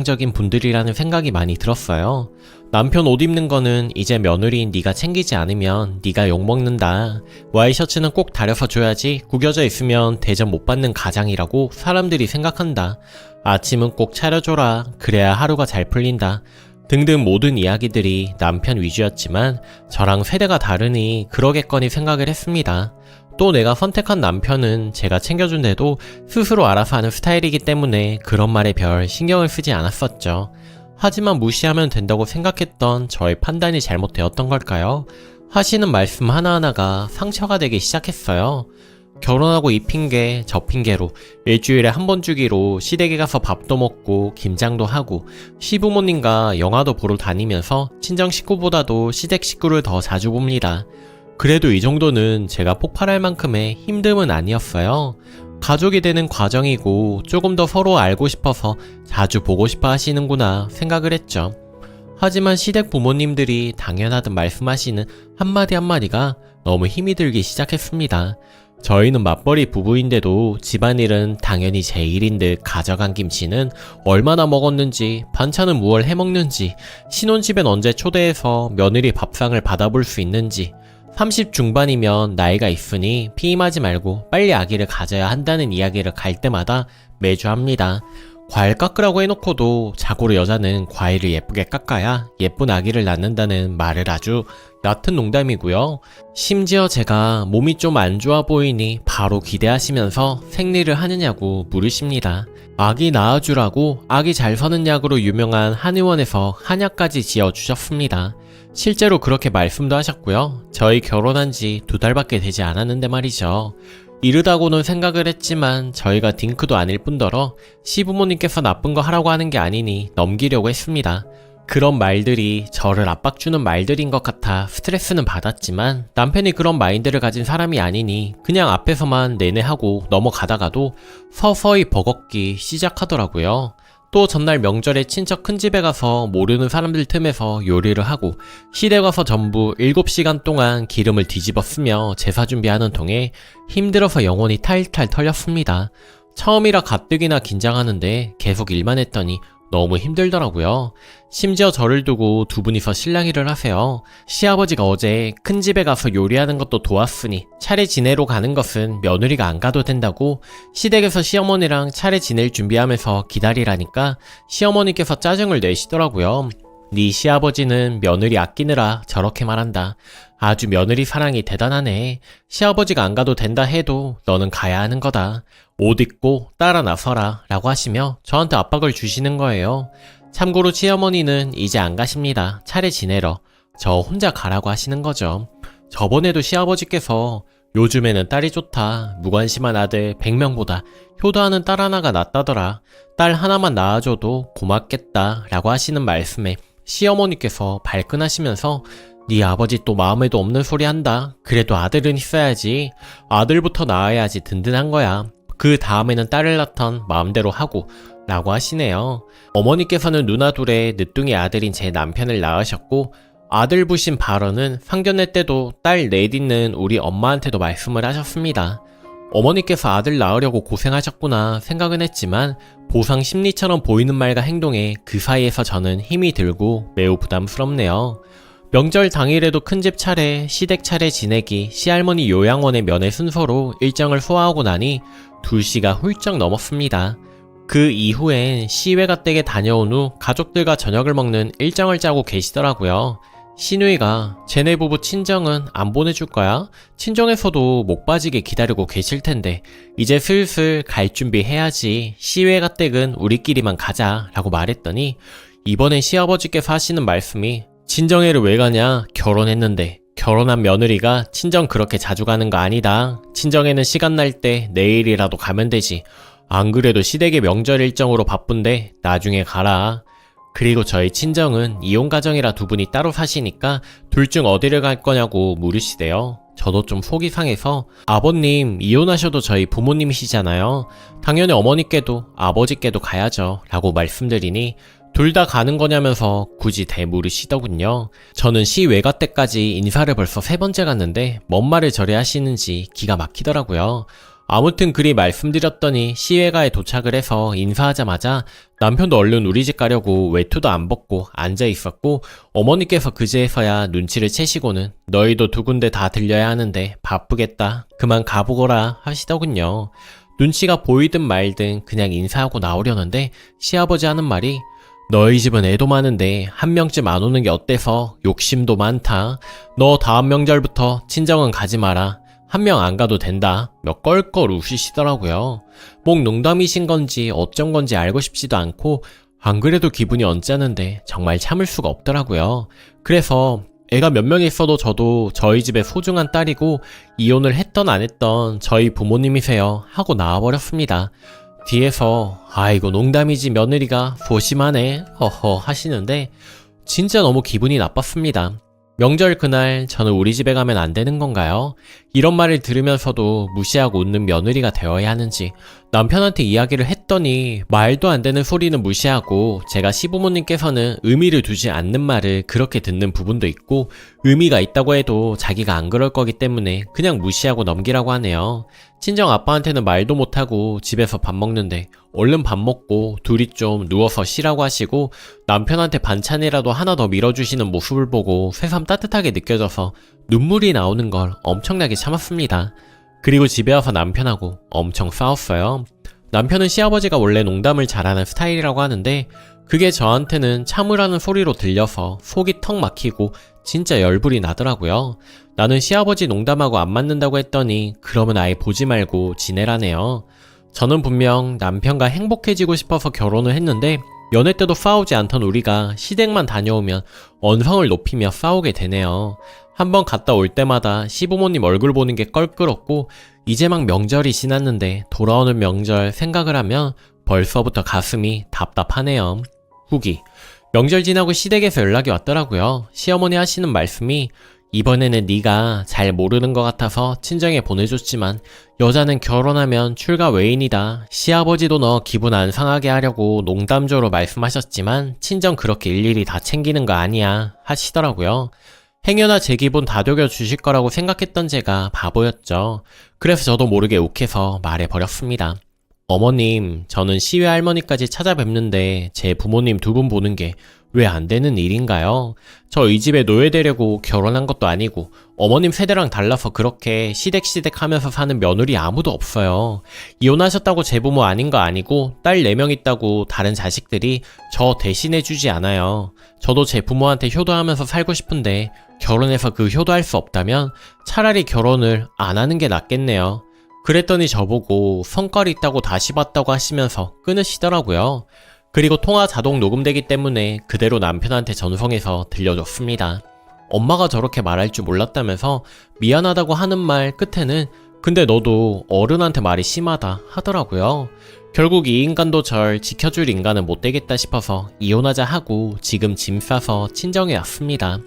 적인 분들이라는 생각이 많이 들었어요. 남편 옷 입는 거는 이제 며느리인 네가 챙기지 않으면 네가 욕먹는다. 와이셔츠는 꼭 다려서 줘야지 구겨져 있으면 대접 못 받는 가장이라고 사람들이 생각한다. 아침은 꼭 차려줘라. 그래야 하루가 잘 풀린다. 등등 모든 이야기들이 남편 위주였지만 저랑 세대가 다르니 그러겠거니 생각을 했습니다. 또 내가 선택한 남편은 제가 챙겨준데도 스스로 알아서 하는 스타일이기 때문에 그런 말에 별 신경을 쓰지 않았었죠. 하지만 무시하면 된다고 생각했던 저의 판단이 잘못되었던 걸까요? 하시는 말씀 하나하나가 상처가 되기 시작했어요. 결혼하고 이 핑계 저 핑계로 일주일에 한 번 주기로 시댁에 가서 밥도 먹고 김장도 하고 시부모님과 영화도 보러 다니면서 친정 식구보다도 시댁 식구를 더 자주 봅니다. 그래도 이 정도는 제가 폭발할 만큼의 힘듦은 아니었어요. 가족이 되는 과정이고 조금 더 서로 알고 싶어서 자주 보고 싶어 하시는구나 생각을 했죠. 하지만 시댁 부모님들이 당연하듯 말씀하시는 한마디 한마디가 너무 힘이 들기 시작했습니다. 저희는 맞벌이 부부인데도 집안일은 당연히 제 일인 듯 가져간 김치는 얼마나 먹었는지, 반찬은 무얼 해먹는지, 신혼집엔 언제 초대해서 며느리 밥상을 받아볼 수 있는지, 30 중반이면 나이가 있으니 피임하지 말고 빨리 아기를 가져야 한다는 이야기를 갈 때마다 매주 합니다. 과일 깎으라고 해놓고도 자고로 여자는 과일을 예쁘게 깎아야 예쁜 아기를 낳는다는 말을 아주 얕은 농담이고요. 심지어 제가 몸이 좀 안 좋아 보이니 바로 기대하시면서 생리를 하느냐고 물으십니다. 아기 낳아주라고 아기 잘 서는 약으로 유명한 한의원에서 한약까지 지어주셨습니다. 실제로 그렇게 말씀도 하셨고요. 저희 결혼한 지 2달밖에 되지 않았는데 말이죠. 이르다고는 생각을 했지만 저희가 딩크도 아닐 뿐더러 시부모님께서 나쁜 거 하라고 하는 게 아니니 넘기려고 했습니다. 그런 말들이 저를 압박주는 말들인 것 같아 스트레스는 받았지만 남편이 그런 마인드를 가진 사람이 아니니 그냥 앞에서만 내내 하고 넘어가다가도 서서히 버겁기 시작하더라고요. 또 전날 명절에 친척 큰집에 가서 모르는 사람들 틈에서 요리를 하고 시댁 와서 전부 7시간 동안 기름을 뒤집어 쓰며 제사 준비하는 통에 힘들어서 영혼이 탈탈 털렸습니다. 처음이라 가뜩이나 긴장하는데 계속 일만 했더니 너무 힘들더라고요. 심지어 저를 두고 두 분이서 실랑이를 하세요. 시아버지가 어제 큰 집에 가서 요리하는 것도 도왔으니 차례 지내러 가는 것은 며느리가 안 가도 된다고 시댁에서 시어머니랑 차례 지낼 준비하면서 기다리라니까 시어머니께서 짜증을 내시더라고요. 네 시아버지는 며느리 아끼느라 저렇게 말한다. 아주 며느리 사랑이 대단하네. 시아버지가 안 가도 된다 해도 너는 가야 하는 거다. 옷 입고 따라 나서라 라고 하시며 저한테 압박을 주시는 거예요. 참고로 시어머니는 이제 안 가십니다. 차례 지내러. 저 혼자 가라고 하시는 거죠. 저번에도 시아버지께서 요즘에는 딸이 좋다. 무관심한 아들 100명보다 효도하는 딸 하나가 낫다더라. 딸 하나만 낳아줘도 고맙겠다 라고 하시는 말씀에 시어머니께서 발끈하시면서 네 아버지 또 마음에도 없는 소리 한다. 그래도 아들은 있어야지. 아들부터 낳아야지 든든한 거야. 그 다음에는 딸을 낳던 마음대로 하고 라고 하시네요. 어머니께서는 누나 둘의 늦둥이 아들인 제 남편을 낳으셨고 아들 부신 발언은 상견례 때도 딸 넷 있는 우리 엄마한테도 말씀을 하셨습니다. 어머니께서 아들 낳으려고 고생하셨구나 생각은 했지만 보상 심리처럼 보이는 말과 행동에 그 사이에서 저는 힘이 들고 매우 부담스럽네요. 명절 당일에도 큰집 차례, 시댁 차례 지내기, 시할머니 요양원의 면회 순서로 일정을 소화하고 나니 2시가 훌쩍 넘었습니다. 그 이후엔 시외가 댁에 다녀온 후 가족들과 저녁을 먹는 일정을 짜고 계시더라고요. 시누이가 쟤네 부부 친정은 안 보내줄 거야? 친정에서도 목 빠지게 기다리고 계실 텐데 이제 슬슬 갈 준비 해야지. 시외가 댁은 우리끼리만 가자 라고 말했더니 이번엔 시아버지께서 하시는 말씀이 친정에를 왜 가냐? 결혼했는데. 결혼한 며느리가 친정 그렇게 자주 가는 거 아니다. 친정에는 시간 날 때 내일이라도 가면 되지. 안 그래도 시댁의 명절 일정으로 바쁜데 나중에 가라. 그리고 저희 친정은 이혼가정이라 두 분이 따로 사시니까 둘 중 어디를 갈 거냐고 물으시대요. 저도 좀 속이 상해서 아버님 이혼하셔도 저희 부모님이시잖아요. 당연히 어머니께도 아버지께도 가야죠 라고 말씀드리니 둘 다 가는 거냐면서 굳이 대물으시더군요. 저는 시외가 때까지 인사를 벌써 3번째 갔는데 뭔 말을 저리 하시는지 기가 막히더라고요. 아무튼 그리 말씀드렸더니 시외가에 도착을 해서 인사하자마자 남편도 얼른 우리 집 가려고 외투도 안 벗고 앉아 있었고, 어머니께서 그제서야 눈치를 채시고는 너희도 두 군데 다 들려야 하는데 바쁘겠다, 그만 가보거라 하시더군요. 눈치가 보이든 말든 그냥 인사하고 나오려는데 시아버지 하는 말이 너희 집은 애도 많은데 한 명쯤 안 오는 게 어때서, 욕심도 많다. 너 다음 명절부터 친정은 가지 마라. 한 명 안 가도 된다. 몇 껄껄 우시시더라고요. 목 농담이신 건지 어쩐 건지 알고 싶지도 않고, 안 그래도 기분이 언짢은데 정말 참을 수가 없더라고요. 그래서 애가 몇 명 있어도 저도 저희 집의 소중한 딸이고 이혼을 했던 안 했던 저희 부모님이세요 하고 나와버렸습니다. 뒤에서 아이고 농담이지 며느리가 소심하네 허허 하시는데 진짜 너무 기분이 나빴습니다. 명절 그날 저는 우리 집에 가면 안 되는 건가요? 이런 말을 들으면서도 무시하고 웃는 며느리가 되어야 하는지, 남편한테 이야기를 했더니 말도 안 되는 소리는 무시하고 제가 시부모님께서는 의미를 두지 않는 말을 그렇게 듣는 부분도 있고, 의미가 있다고 해도 자기가 안 그럴 거기 때문에 그냥 무시하고 넘기라고 하네요. 친정 아빠한테는 말도 못하고 집에서 밥 먹는데 얼른 밥 먹고 둘이 좀 누워서 쉬라고 하시고, 남편한테 반찬이라도 하나 더 밀어주시는 모습을 보고 새삼 따뜻하게 느껴져서 눈물이 나오는 걸 엄청나게 참았습니다. 그리고 집에 와서 남편하고 엄청 싸웠어요. 남편은 시아버지가 원래 농담을 잘하는 스타일이라고 하는데 그게 저한테는 참으라는 소리로 들려서 속이 턱 막히고 진짜 열불이 나더라고요. 나는 시아버지 농담하고 안 맞는다고 했더니 그러면 아예 보지 말고 지내라네요. 저는 분명 남편과 행복해지고 싶어서 결혼을 했는데 연애 때도 싸우지 않던 우리가 시댁만 다녀오면 언성을 높이며 싸우게 되네요. 한번 갔다 올 때마다 시부모님 얼굴 보는 게 껄끄럽고, 이제 막 명절이 지났는데 돌아오는 명절 생각을 하면 벌써부터 가슴이 답답하네요. 후기. 명절 지나고 시댁에서 연락이 왔더라고요. 시어머니 하시는 말씀이 이번에는 네가 잘 모르는 것 같아서 친정에 보내줬지만 여자는 결혼하면 출가 외인이다. 시아버지도 너 기분 안 상하게 하려고 농담조로 말씀하셨지만 친정 그렇게 일일이 다 챙기는 거 아니야 하시더라고요. 행여나 제 기분 다독여 주실 거라고 생각했던 제가 바보였죠. 그래서 저도 모르게 욱해서 말해버렸습니다. 어머님, 저는 시외 할머니까지 찾아뵙는데 제 부모님 두 분 보는 게 왜 안 되는 일인가요? 저 이 집에 노예되려고 결혼한 것도 아니고 어머님 세대랑 달라서 그렇게 시댁시댁 하면서 사는 며느리 아무도 없어요. 이혼하셨다고 제 부모 아닌 거 아니고 딸 4명 있다고 다른 자식들이 저 대신해주지 않아요. 저도 제 부모한테 효도하면서 살고 싶은데 결혼해서 그 효도할 수 없다면 차라리 결혼을 안 하는 게 낫겠네요. 그랬더니 저보고 성깔이 있다고 다시 봤다고 하시면서 끊으시더라고요. 그리고 통화 자동 녹음되기 때문에 그대로 남편한테 전송해서 들려줬습니다. 엄마가 저렇게 말할 줄 몰랐다면서 미안하다고 하는 말 끝에는 근데 너도 어른한테 말이 심하다 하더라고요. 결국 이 인간도 절 지켜줄 인간은 못 되겠다 싶어서 이혼하자 하고 지금 짐 싸서 친정에 왔습니다.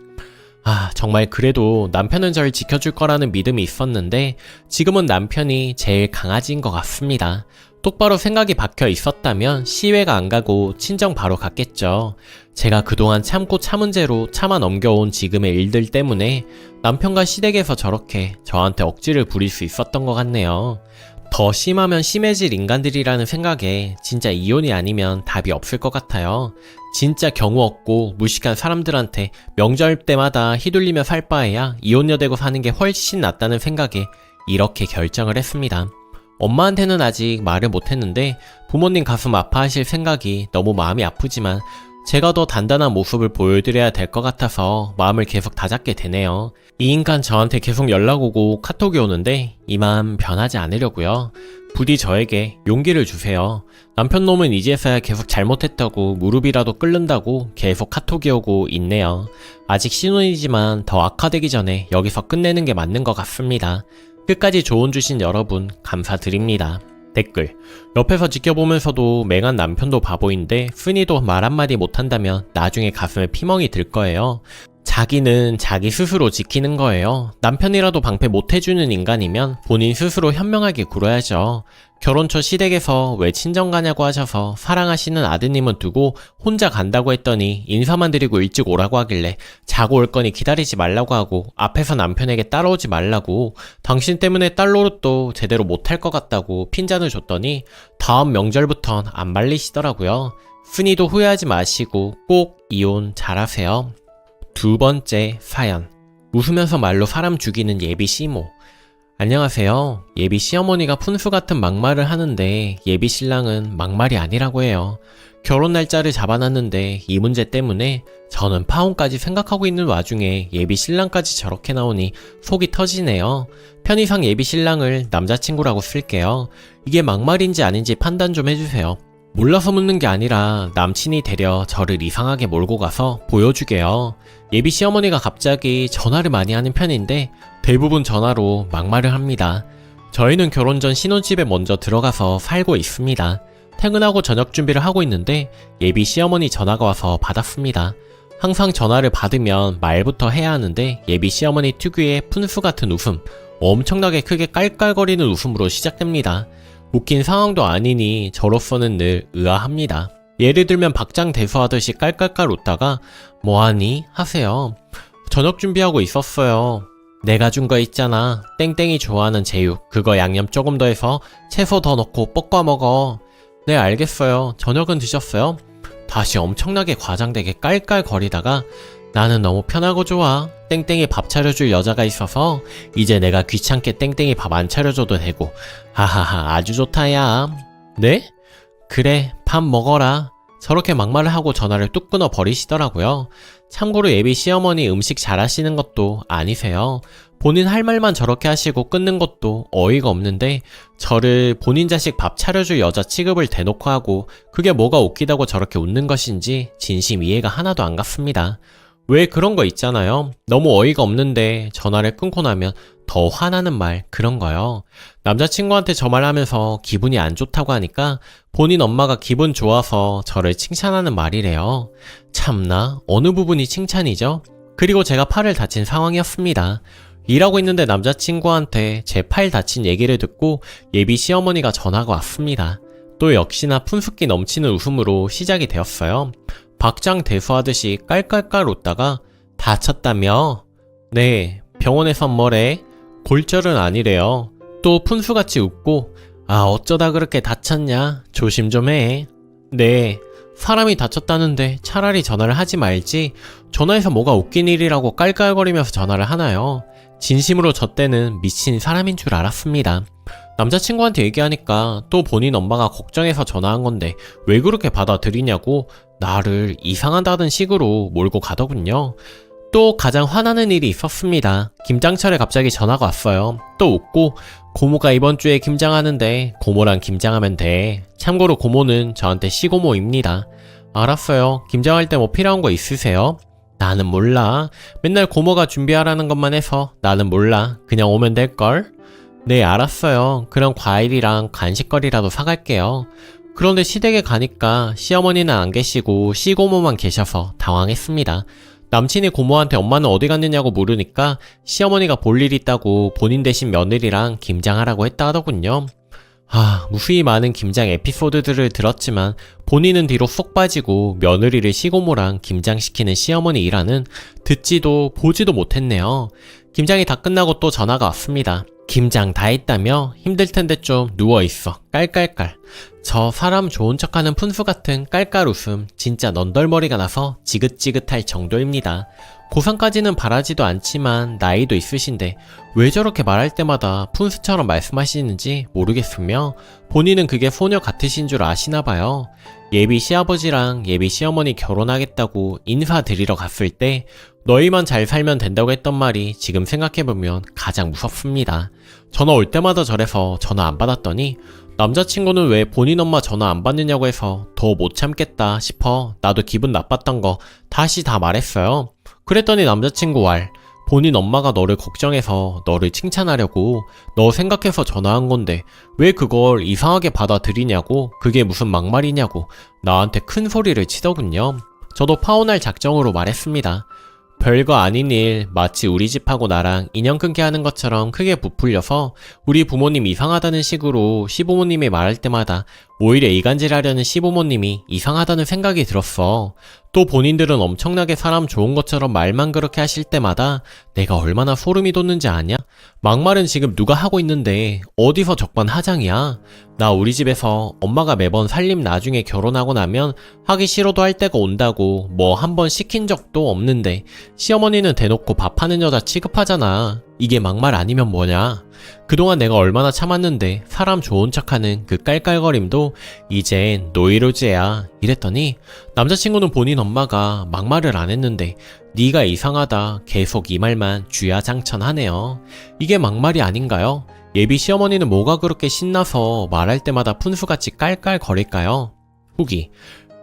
정말 그래도 남편은 절 지켜줄 거라는 믿음이 있었는데 지금은 남편이 제일 강아지인 것 같습니다. 똑바로 생각이 박혀 있었다면 시외가 안 가고 친정 바로 갔겠죠. 제가 그동안 참고 참은 죄로 참아 넘겨온 지금의 일들 때문에 남편과 시댁에서 저렇게 저한테 억지를 부릴 수 있었던 것 같네요. 더 심하면 심해질 인간들이라는 생각에 진짜 이혼이 아니면 답이 없을 것 같아요. 진짜 경우 없고 무식한 사람들한테 명절 때마다 휘둘리며 살 바에야 이혼녀되고 사는 게 훨씬 낫다는 생각에 이렇게 결정을 했습니다. 엄마한테는 아직 말을 못했는데 부모님 가슴 아파하실 생각이 너무 마음이 아프지만 제가 더 단단한 모습을 보여드려야 될 것 같아서 마음을 계속 다잡게 되네요. 이 인간 저한테 계속 연락 오고 카톡이 오는데 이만 변하지 않으려고요. 부디 저에게 용기를 주세요. 남편 놈은 이제서야 계속 잘못했다고 무릎이라도 꿇는다고 계속 카톡이 오고 있네요. 아직 신혼이지만 더 악화되기 전에 여기서 끝내는 게 맞는 것 같습니다. 끝까지 조언 주신 여러분 감사드립니다. 댓글. 옆에서 지켜보면서도 맹한 남편도 바보인데 순이도 말 한마디 못한다면 나중에 가슴에 피멍이 들 거예요. 자기는 자기 스스로 지키는 거예요. 남편이라도 방패 못해주는 인간이면 본인 스스로 현명하게 굴어야죠. 결혼 초 시댁에서 왜 친정 가냐고 하셔서 사랑하시는 아드님은 두고 혼자 간다고 했더니 인사만 드리고 일찍 오라고 하길래 자고 올 거니 기다리지 말라고 하고 앞에서 남편에게 따라오지 말라고 당신 때문에 딸 노릇도 제대로 못할 것 같다고 핀잔을 줬더니 다음 명절부턴 안 말리시더라고요. 순이도 후회하지 마시고 꼭 이혼 잘하세요. 두 번째 사연. 웃으면서 말로 사람 죽이는 예비 시모. 안녕하세요. 예비 시어머니가 푼수 같은 막말을 하는데 예비 신랑은 막말이 아니라고 해요. 결혼 날짜를 잡아놨는데 이 문제 때문에 저는 파혼까지 생각하고 있는 와중에 예비 신랑까지 저렇게 나오니 속이 터지네요. 편의상 예비 신랑을 남자친구라고 쓸게요. 이게 막말인지 아닌지 판단 좀 해주세요. 몰라서 묻는 게 아니라 남친이 되려 저를 이상하게 몰고 가서 보여주게요. 예비 시어머니가 갑자기 전화를 많이 하는 편인데 대부분 전화로 막말을 합니다. 저희는 결혼 전 신혼집에 먼저 들어가서 살고 있습니다. 퇴근하고 저녁 준비를 하고 있는데 예비 시어머니 전화가 와서 받았습니다. 항상 전화를 받으면 말부터 해야 하는데 예비 시어머니 특유의 푼수 같은 웃음, 엄청나게 크게 깔깔거리는 웃음으로 시작됩니다. 웃긴 상황도 아니니 저로서는 늘 의아합니다. 예를 들면 박장대소하듯이 깔깔깔 웃다가 뭐하니? 하세요. 저녁 준비하고 있었어요. 내가 준 거 있잖아. 땡땡이 좋아하는 제육. 그거 양념 조금 더 해서 채소 더 넣고 볶아 먹어. 네, 알겠어요. 저녁은 드셨어요? 다시 엄청나게 과장되게 깔깔거리다가 나는 너무 편하고 좋아. 땡땡이 밥 차려줄 여자가 있어서 이제 내가 귀찮게 땡땡이 밥 안 차려줘도 되고. 하하하, 아주 좋다 야. 네? 그래, 밥 먹어라. 저렇게 막말을 하고 전화를 뚝 끊어 버리시더라고요. 참고로 예비 시어머니 음식 잘하시는 것도 아니세요. 본인 할 말만 저렇게 하시고 끊는 것도 어이가 없는데 저를 본인 자식 밥 차려줄 여자 취급을 대놓고 하고 그게 뭐가 웃기다고 저렇게 웃는 것인지 진심 이해가 하나도 안 갔습니다. 왜 그런 거 있잖아요. 너무 어이가 없는데 전화를 끊고 나면 더 화나는 말, 그런 거요. 남자친구한테 저 말하면서 기분이 안 좋다고 하니까 본인 엄마가 기분 좋아서 저를 칭찬하는 말이래요. 참나, 어느 부분이 칭찬이죠? 그리고 제가 팔을 다친 상황이었습니다. 일하고 있는데 남자친구한테 제 팔 다친 얘기를 듣고 예비 시어머니가 전화가 왔습니다. 또 역시나 푼숙기 넘치는 웃음으로 시작이 되었어요. 박장대소하듯이 깔깔깔 웃다가 다쳤다며? 네, 병원에선 뭐래? 골절은 아니래요. 또 푼수같이 웃고 아, 어쩌다 그렇게 다쳤냐? 조심 좀 해. 네, 사람이 다쳤다는데 차라리 전화를 하지 말지 전화해서 뭐가 웃긴 일이라고 깔깔거리면서 전화를 하나요? 진심으로 저 때는 미친 사람인 줄 알았습니다. 남자친구한테 얘기하니까 또 본인 엄마가 걱정해서 전화한 건데 왜 그렇게 받아들이냐고 나를 이상하다는 식으로 몰고 가더군요. 또 가장 화나는 일이 있었습니다. 김장철에 갑자기 전화가 왔어요. 또 웃고 고모가 이번 주에 김장하는데 고모랑 김장하면 돼. 참고로 고모는 저한테 시고모입니다. 알았어요. 김장할 때 뭐 필요한 거 있으세요? 나는 몰라. 맨날 고모가 준비하라는 것만 해서 나는 몰라. 그냥 오면 될걸? 네, 알았어요. 그럼 과일이랑 간식거리라도 사갈게요. 그런데 시댁에 가니까 시어머니는 안 계시고 시고모만 계셔서 당황했습니다. 남친이 고모한테 엄마는 어디 갔느냐고 물으니까 시어머니가 볼 일 있다고 본인 대신 며느리랑 김장하라고 했다 하더군요. 무수히 많은 김장 에피소드들을 들었지만 본인은 뒤로 쏙 빠지고 며느리를 시고모랑 김장시키는 시어머니 일화는 듣지도 보지도 못했네요. 김장이 다 끝나고 또 전화가 왔습니다. 김장 다 했다며? 힘들 텐데 좀 누워있어. 깔깔깔. 저 사람 좋은 척하는 푼수 같은 깔깔 웃음 진짜 넌덜머리가 나서 지긋지긋할 정도입니다. 고상까지는 바라지도 않지만 나이도 있으신데 왜 저렇게 말할 때마다 푼수처럼 말씀하시는지 모르겠으며 본인은 그게 소녀 같으신 줄 아시나봐요. 예비 시아버지랑 예비 시어머니 결혼하겠다고 인사드리러 갔을 때 너희만 잘 살면 된다고 했던 말이 지금 생각해보면 가장 무섭습니다. 전화 올 때마다 저래서 전화 안 받았더니 남자친구는 왜 본인 엄마 전화 안 받느냐고 해서 더 못 참겠다 싶어 나도 기분 나빴던 거 다시 다 말했어요. 그랬더니 남자친구 왈 본인 엄마가 너를 걱정해서 너를 칭찬하려고 너 생각해서 전화한 건데 왜 그걸 이상하게 받아들이냐고 그게 무슨 막말이냐고 나한테 큰 소리를 치더군요. 저도 파혼할 작정으로 말했습니다. 별거 아닌 일 마치 우리 집하고 나랑 인연 끊게 하는 것처럼 크게 부풀려서 우리 부모님 이상하다는 식으로 시부모님이 말할 때마다 오히려 이간질하려는 시부모님이 이상하다는 생각이 들었어. 또 본인들은 엄청나게 사람 좋은 것처럼 말만 그렇게 하실 때마다 내가 얼마나 소름이 돋는지 아냐? 막말은 지금 누가 하고 있는데 어디서 적반하장이야? 나 우리 집에서 엄마가 매번 살림 나중에 결혼하고 나면 하기 싫어도 할 때가 온다고 뭐 한 번 시킨 적도 없는데 시어머니는 대놓고 밥하는 여자 취급하잖아. 이게 막말 아니면 뭐냐? 그동안 내가 얼마나 참았는데 사람 좋은 척하는 그 깔깔거림도 이젠 노이로제야. 이랬더니 남자친구는 본인 엄마가 막말을 안 했는데 네가 이상하다 계속 이 말만 주야장천하네요. 이게 막말이 아닌가요? 예비 시어머니는 뭐가 그렇게 신나서 말할 때마다 푼수같이 깔깔거릴까요? 후기.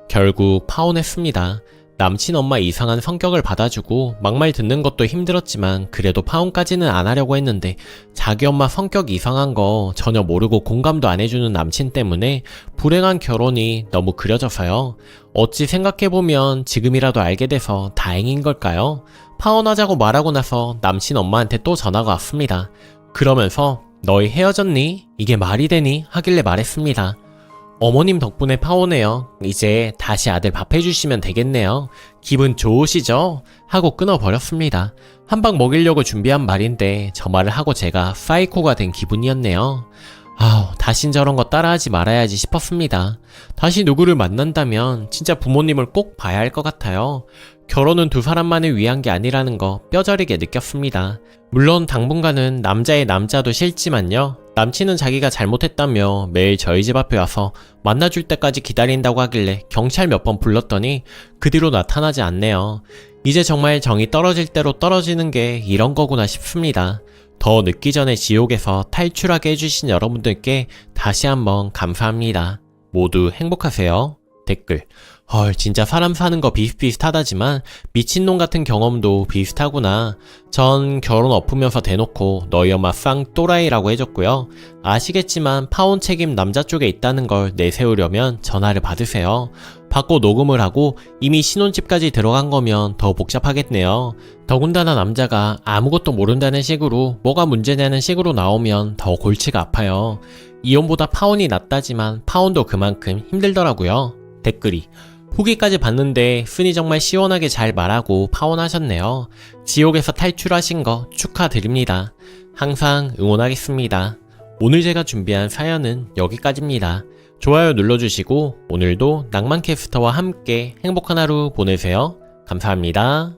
결국 파혼했습니다. 남친 엄마 이상한 성격을 받아주고 막말 듣는 것도 힘들었지만 그래도 파혼까지는 안 하려고 했는데 자기 엄마 성격 이상한 거 전혀 모르고 공감도 안 해주는 남친 때문에 불행한 결혼이 너무 그려져서요. 어찌 생각해보면 지금이라도 알게 돼서 다행인 걸까요? 파혼하자고 말하고 나서 남친 엄마한테 또 전화가 왔습니다. 그러면서 너희 헤어졌니? 이게 말이 되니? 하길래 말했습니다. 어머님 덕분에 파혼해요. 이제 다시 아들 밥 해주시면 되겠네요. 기분 좋으시죠? 하고 끊어버렸습니다. 한 방 먹이려고 준비한 말인데 저 말을 하고 제가 사이코가 된 기분이었네요. 다신 저런 거 따라하지 말아야지 싶었습니다. 다시 누구를 만난다면 진짜 부모님을 꼭 봐야 할 것 같아요. 결혼은 두 사람만을 위한 게 아니라는 거 뼈저리게 느꼈습니다. 물론 당분간은 남자의 남자도 싫지만요. 남친은 자기가 잘못했다며 매일 저희 집 앞에 와서 만나줄 때까지 기다린다고 하길래 경찰 몇 번 불렀더니 그 뒤로 나타나지 않네요. 이제 정말 정이 떨어질 대로 떨어지는 게 이런 거구나 싶습니다. 더 늦기 전에 지옥에서 탈출하게 해주신 여러분들께 다시 한번 감사합니다. 모두 행복하세요. 댓글. 헐, 진짜 사람 사는 거 비슷비슷하다지만 미친놈 같은 경험도 비슷하구나. 전 결혼 엎으면서 대놓고 너희 엄마 쌍 또라이라고 해줬고요. 아시겠지만 파혼 책임 남자 쪽에 있다는 걸 내세우려면 전화를 받으세요. 받고 녹음을 하고 이미 신혼집까지 들어간 거면 더 복잡하겠네요. 더군다나 남자가 아무것도 모른다는 식으로 뭐가 문제냐는 식으로 나오면 더 골치가 아파요. 이혼보다 파혼이 낫다지만 파혼도 그만큼 힘들더라고요. 댓글이. 후기까지 봤는데 순이 정말 시원하게 잘 말하고 파혼하셨네요. 지옥에서 탈출하신 거 축하드립니다. 항상 응원하겠습니다. 오늘 제가 준비한 사연은 여기까지입니다. 좋아요 눌러주시고 오늘도 낭만캐스터와 함께 행복한 하루 보내세요. 감사합니다.